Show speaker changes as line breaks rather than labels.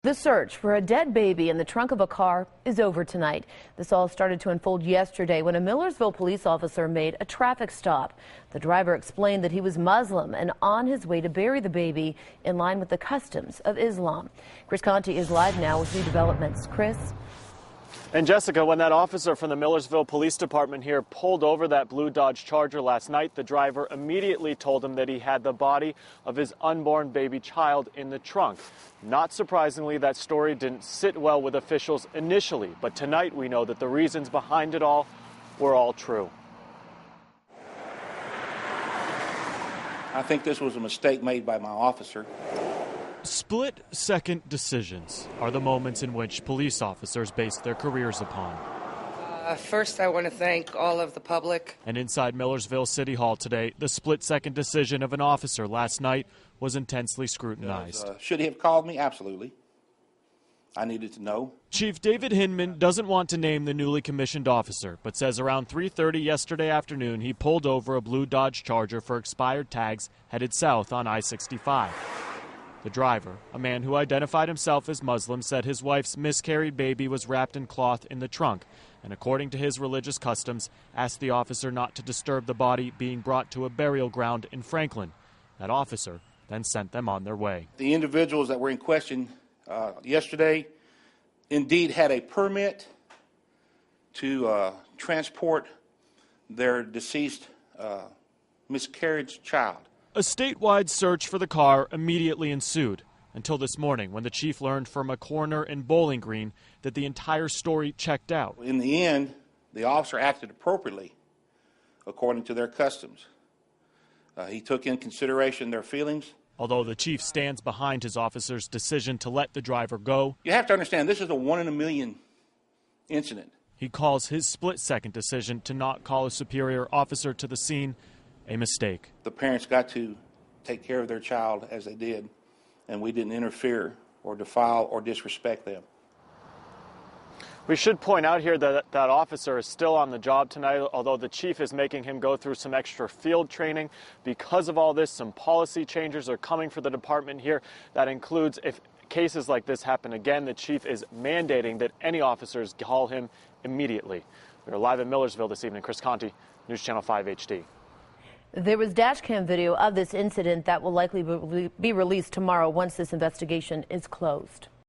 The search for a dead baby in the trunk of a car is over tonight. This all started to unfold yesterday when a Millersville police officer made a traffic stop. The driver explained that he was Muslim and on his way to bury the baby in line with the customs of Islam. Chris Conti is live now with new developments. Chris?
And Jessica, when that officer from the Millersville Police Department here pulled over that blue Dodge Charger last night, the driver immediately told him that he had the body of his unborn baby child in the trunk. Not surprisingly, that story didn't sit well with officials initially, but tonight we know that the reasons behind it all were all true.
I think this was a mistake made by my officer.
Split-second decisions are the moments in which police officers base their careers upon.
First, I want to thank all of the public.
And inside Millersville City Hall today, the split-second decision of an officer last night was intensely scrutinized.
Should he have called me? Absolutely. I needed to know.
Chief David Hindman doesn't want to name the newly commissioned officer, but says around 3:30 yesterday afternoon he pulled over a blue Dodge Charger for expired tags headed south on I-65. The driver, a man who identified himself as Muslim, said his wife's miscarried baby was wrapped in cloth in the trunk, and according to his religious customs, asked the officer not to disturb the body being brought to a burial ground in Franklin. That officer then sent them on their way.
The individuals that were in question yesterday indeed had a permit to transport their deceased miscarriage child.
A statewide search for the car immediately ensued, until this morning when the chief learned from a coroner in Bowling Green that the entire story checked out.
In the end, the officer acted appropriately according to their customs. He took in consideration their feelings.
Although the chief stands behind his officer's decision to let the driver go,
you have to understand this is a 1 in a million incident.
He calls his split-second decision to not call a superior officer to the scene a mistake.
The parents got to take care of their child as they did, and we didn't interfere or defile or disrespect them.
We should point out here that that officer is still on the job tonight, although the chief is making him go through some extra field training. Because of all this, some policy changes are coming for the department here. That includes, if cases like this happen again, the chief is mandating that any officers call him immediately. We are live in Millersville this evening. Chris Conti, News Channel 5 HD.
There was dash cam video of this incident that will likely be released tomorrow once this investigation is closed.